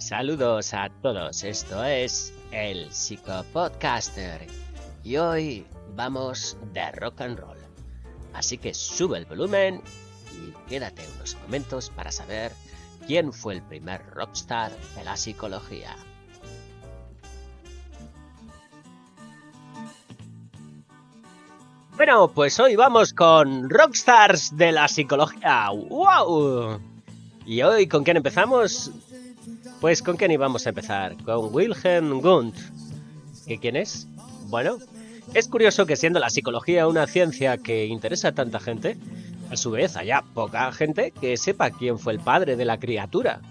Saludos a todos, esto es el Psicopodcaster y hoy vamos de rock and roll. Así que sube el volumen y quédate unos momentos para saber quién fue el primer rockstar de la psicología. Bueno, pues hoy vamos con rockstars de la psicología. ¡Wow! ¿Y hoy con quién empezamos? Pues ¿con quién íbamos a empezar? Con Wilhelm Wundt. ¿Y quién es? Bueno, es curioso que siendo la psicología una ciencia que interesa a tanta gente, a su vez haya poca gente que sepa quién fue el padre de la criatura.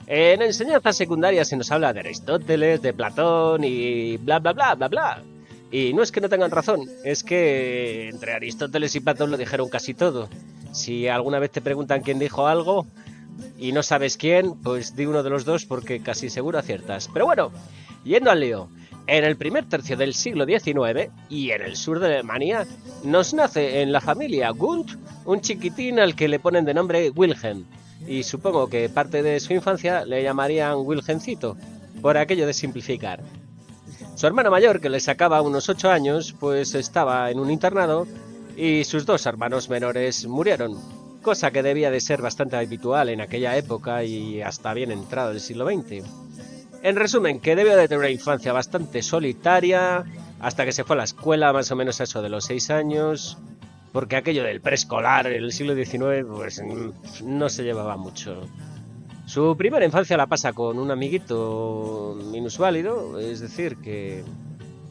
En enseñanza secundaria se nos habla de Aristóteles, de Platón y bla bla bla bla bla. Y no es que no tengan razón, es que entre Aristóteles y Platón lo dijeron casi todo. Si alguna vez te preguntan quién dijo algo y no sabes quién, pues di uno de los dos porque casi seguro aciertas. Pero bueno, yendo al lío, en el primer tercio del siglo XIX y en el sur de Alemania nos nace en la familia Wundt un chiquitín al que le ponen de nombre Wilhelm. Y supongo que parte de su infancia le llamarían Wilhelmcito, por aquello de simplificar. Su hermano mayor, que le sacaba unos 8 años, pues estaba en un internado y sus dos hermanos menores murieron, cosa que debía de ser bastante habitual en aquella época y hasta bien entrado el siglo XX. En resumen, que debió de tener una infancia bastante solitaria hasta que se fue a la escuela más o menos a eso de los 6 años, porque aquello del preescolar en el siglo XIX pues no se llevaba mucho. Su primera infancia la pasa con un amiguito minusválido, es decir, que,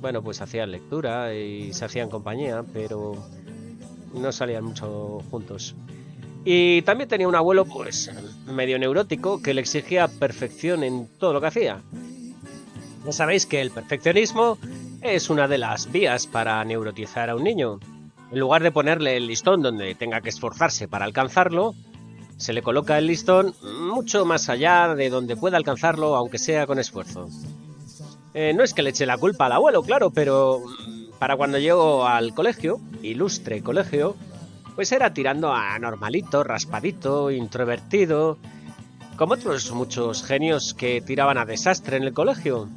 bueno, pues hacían lectura y se hacían compañía, pero no salían mucho juntos. Y también tenía un abuelo, pues, medio neurótico, que le exigía perfección en todo lo que hacía. Ya sabéis que el perfeccionismo es una de las vías para neurotizar a un niño. En lugar de ponerle el listón donde tenga que esforzarse para alcanzarlo, se le coloca el listón mucho más allá de donde pueda alcanzarlo, aunque sea con esfuerzo. No es que le eche la culpa al abuelo, claro, pero para cuando llegó al colegio, ilustre colegio, pues era tirando a normalito, raspadito, introvertido, como otros muchos genios que tiraban a desastre en el colegio.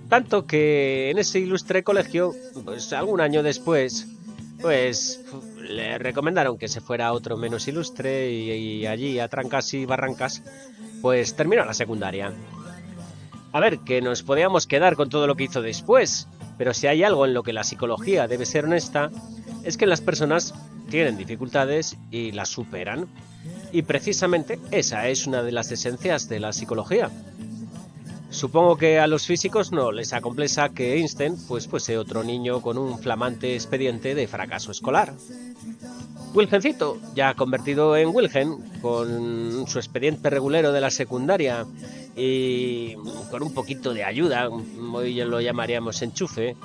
Tanto que en ese ilustre colegio, pues algún año después, pues le recomendaron que se fuera a otro menos ilustre y allí a trancas y barrancas pues terminó la secundaria. A ver, que nos podíamos quedar con todo lo que hizo después, pero si hay algo en lo que la psicología debe ser honesta, es que las personas tienen dificultades y las superan. Y precisamente esa es una de las esencias de la psicología. Supongo que a los físicos no les acompleja que Einstein pues fuese otro niño con un flamante expediente de fracaso escolar. Wilhelmcito, ya convertido en Wilhelm, con su expediente regulero de la secundaria y con un poquito de ayuda, hoy lo llamaríamos enchufe,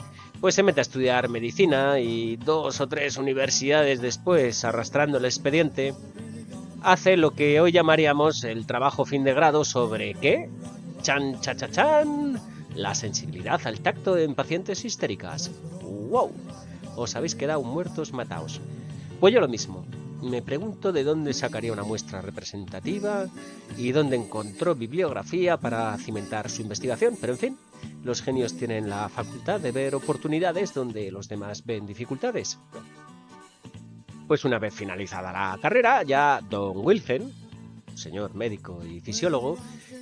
pues se mete a estudiar medicina y 2 o 3 universidades después, arrastrando el expediente, hace lo que hoy llamaríamos el trabajo fin de grado sobre ¿qué? ¡Chan, cha, cha, chan! La sensibilidad al tacto en pacientes histéricas. ¡Wow! Os habéis quedado muertos mataos. Pues yo lo mismo. Me pregunto de dónde sacaría una muestra representativa y dónde encontró bibliografía para cimentar su investigación, pero en fin, los genios tienen la facultad de ver oportunidades donde los demás ven dificultades. Pues una vez finalizada la carrera, ya don Wilhelm, señor médico y fisiólogo,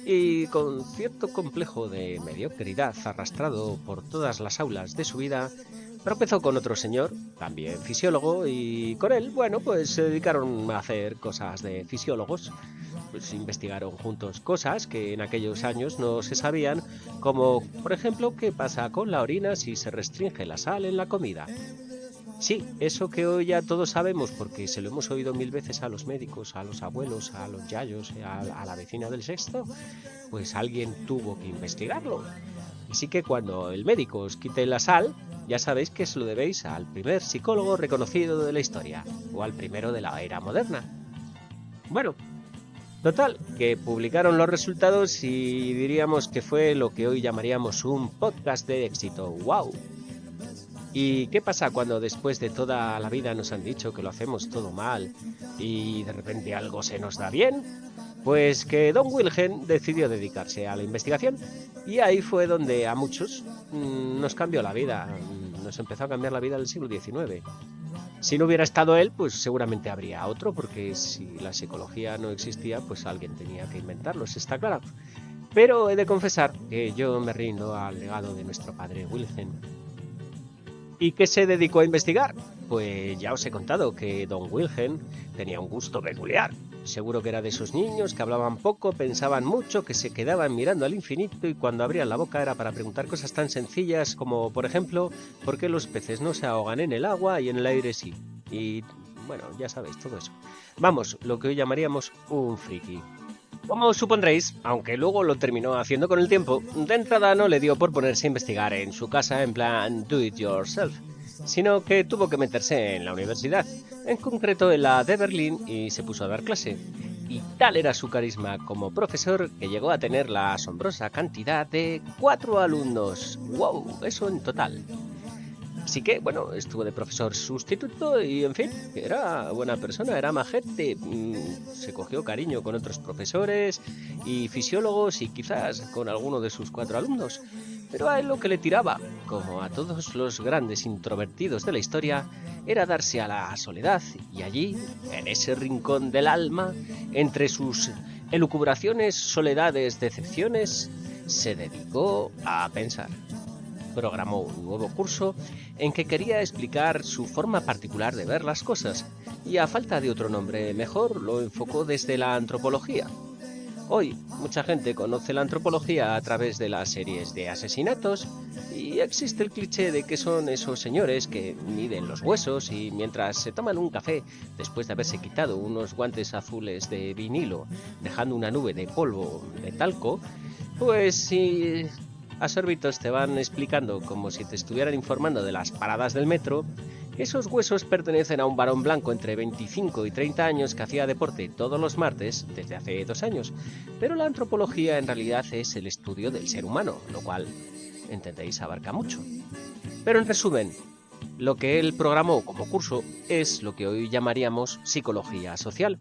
y con cierto complejo de mediocridad arrastrado por todas las aulas de su vida, tropezó con otro señor, también fisiólogo, y con él, bueno, pues se dedicaron a hacer cosas de fisiólogos. Pues investigaron juntos cosas que en aquellos años no se sabían, como, por ejemplo, qué pasa con la orina si se restringe la sal en la comida. Sí, eso que hoy ya todos sabemos porque se lo hemos oído 1000 veces a los médicos, a los abuelos, a los yayos, a la vecina del sexto, pues alguien tuvo que investigarlo. Así que cuando el médico os quite la sal, ya sabéis que se lo debéis al primer psicólogo reconocido de la historia, o al primero de la era moderna. Bueno, total, que publicaron los resultados y diríamos que fue lo que hoy llamaríamos un podcast de éxito. ¡Wow! ¿Y qué pasa cuando después de toda la vida nos han dicho que lo hacemos todo mal y de repente algo se nos da bien? Pues que Don Wilhelm decidió dedicarse a la investigación y ahí fue donde a muchos nos cambió la vida, nos empezó a cambiar la vida del siglo XIX. Si no hubiera estado él, pues seguramente habría otro, porque si la psicología no existía, pues alguien tenía que inventarlo, eso está claro. Pero he de confesar que yo me rindo al legado de nuestro padre Wilhelm. ¿Y qué se dedicó a investigar? Pues ya os he contado que Don Wilhelm tenía un gusto peculiar. Seguro que era de esos niños que hablaban poco, pensaban mucho, que se quedaban mirando al infinito y cuando abrían la boca era para preguntar cosas tan sencillas como, por ejemplo, ¿por qué los peces no se ahogan en el agua y en el aire sí? Y, bueno, ya sabéis todo eso. Vamos, lo que hoy llamaríamos un friki. Como supondréis, aunque luego lo terminó haciendo con el tiempo, de entrada no le dio por ponerse a investigar en su casa en plan do it yourself, sino que tuvo que meterse en la universidad, en concreto en la de Berlín, y se puso a dar clase. Y tal era su carisma como profesor que llegó a tener la asombrosa cantidad de 4 alumnos. ¡Wow! Eso en total. Así que, bueno, estuvo de profesor sustituto y, en fin, era buena persona, era majete. Se cogió cariño con otros profesores y fisiólogos y quizás con alguno de sus 4 alumnos. Pero a él lo que le tiraba, como a todos los grandes introvertidos de la historia, era darse a la soledad y allí, en ese rincón del alma, entre sus elucubraciones, soledades, decepciones, se dedicó a pensar. Programó un nuevo curso en que quería explicar su forma particular de ver las cosas y a falta de otro nombre mejor lo enfocó desde la antropología. Hoy mucha gente conoce la antropología a través de las series de asesinatos y existe el cliché de que son esos señores que miden los huesos y mientras se toman un café después de haberse quitado unos guantes azules de vinilo dejando una nube de polvo de talco, pues si a sorbitos te van explicando como si te estuvieran informando de las paradas del metro, esos huesos pertenecen a un varón blanco entre 25 y 30 años que hacía deporte todos los martes desde hace 2 años. Pero la antropología en realidad es el estudio del ser humano, lo cual, entendéis, abarca mucho. Pero en resumen, lo que él programó como curso es lo que hoy llamaríamos psicología social.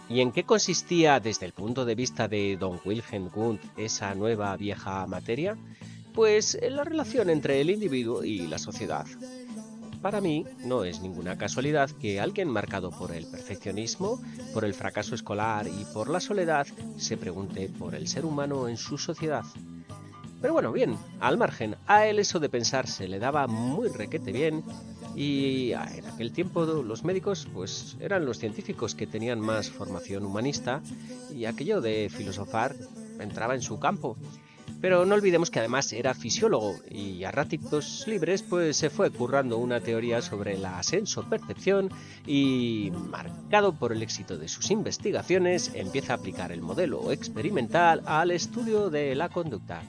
¿Y en qué consistía desde el punto de vista de Don Wilhelm Wundt esa nueva vieja materia? Pues en la relación entre el individuo y la sociedad. Para mí no es ninguna casualidad que alguien marcado por el perfeccionismo, por el fracaso escolar y por la soledad se pregunte por el ser humano en su sociedad. Pero bueno, bien, al margen, a él eso de pensar se le daba muy requete bien y en aquel tiempo los médicos pues eran los científicos que tenían más formación humanista y aquello de filosofar entraba en su campo. Pero no olvidemos que además era fisiólogo y a ratitos libres pues se fue currando una teoría sobre la senso-percepción y, marcado por el éxito de sus investigaciones, empieza a aplicar el modelo experimental al estudio de la conducta.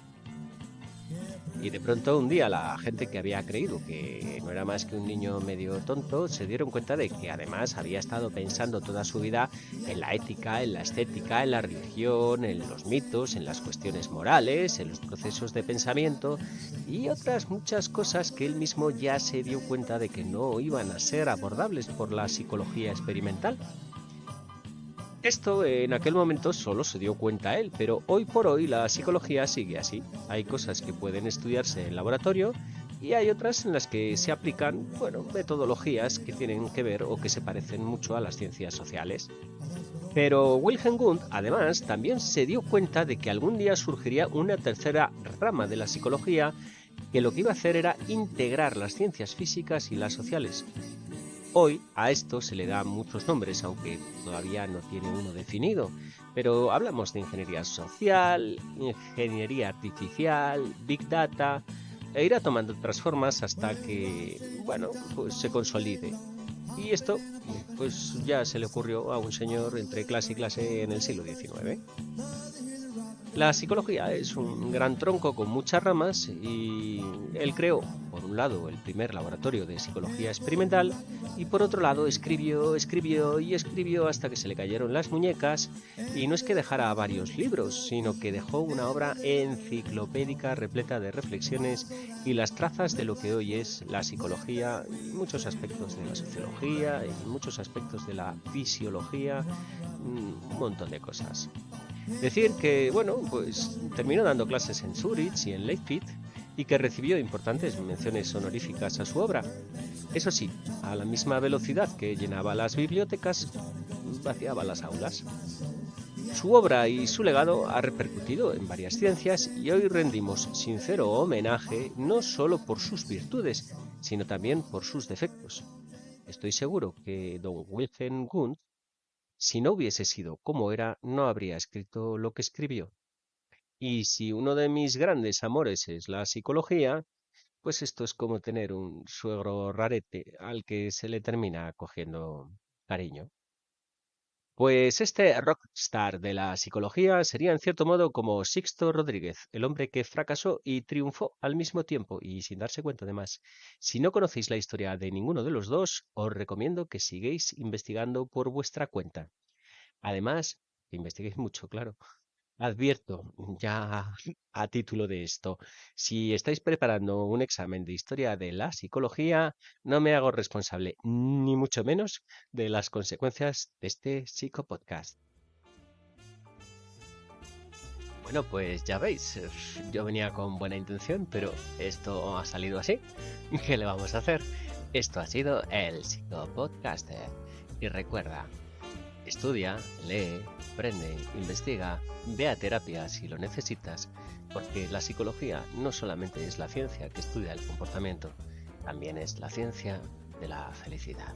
Y de pronto un día la gente que había creído que no era más que un niño medio tonto se dieron cuenta de que además había estado pensando toda su vida en la ética, en la estética, en la religión, en los mitos, en las cuestiones morales, en los procesos de pensamiento y otras muchas cosas que él mismo ya se dio cuenta de que no iban a ser abordables por la psicología experimental. Esto en aquel momento solo se dio cuenta él, pero hoy por hoy la psicología sigue así. Hay cosas que pueden estudiarse en laboratorio y hay otras en las que se aplican, metodologías que tienen que ver o que se parecen mucho a las ciencias sociales. Pero Wilhelm Wundt, además, también se dio cuenta de que algún día surgiría una tercera rama de la psicología que lo que iba a hacer era integrar las ciencias físicas y las sociales. Hoy a esto se le da muchos nombres, aunque todavía no tiene uno definido, pero hablamos de ingeniería social, ingeniería artificial, big data, e irá tomando otras formas hasta que, se consolide. Y esto, ya se le ocurrió a un señor entre clase y clase en el siglo XIX. La psicología es un gran tronco con muchas ramas y él creó, por un lado, el primer laboratorio de psicología experimental y por otro lado escribió y escribió hasta que se le cayeron las muñecas y no es que dejara varios libros, sino que dejó una obra enciclopédica repleta de reflexiones y las trazas de lo que hoy es la psicología y muchos aspectos de la sociología y muchos aspectos de la fisiología, un montón de cosas. Decir que, bueno, pues terminó dando clases en Zurich y en Leipzig y que recibió importantes menciones honoríficas a su obra. Eso sí, a la misma velocidad que llenaba las bibliotecas, vaciaba las aulas. Su obra y su legado ha repercutido en varias ciencias y hoy rendimos sincero homenaje no solo por sus virtudes, sino también por sus defectos. Estoy seguro que don Wilhelm Wundt, si no hubiese sido como era, no habría escrito lo que escribió. Y si uno de mis grandes amores es la psicología, pues esto es como tener un suegro rarete al que se le termina cogiendo cariño. Pues este rockstar de la psicología sería en cierto modo como Sixto Rodríguez, el hombre que fracasó y triunfó al mismo tiempo y sin darse cuenta de más. Si no conocéis la historia de ninguno de los dos, os recomiendo que sigáis investigando por vuestra cuenta. Además, que investiguéis mucho, claro. Advierto, ya a título de esto, si estáis preparando un examen de historia de la psicología, no me hago responsable, ni mucho menos, de las consecuencias de este psicopodcast. Bueno, pues ya veis, yo venía con buena intención, pero esto ha salido así. ¿Qué le vamos a hacer? Esto ha sido el Psicopodcaster. Y recuerda, estudia, lee, aprende, investiga, ve a terapia si lo necesitas, porque la psicología no solamente es la ciencia que estudia el comportamiento, también es la ciencia de la felicidad.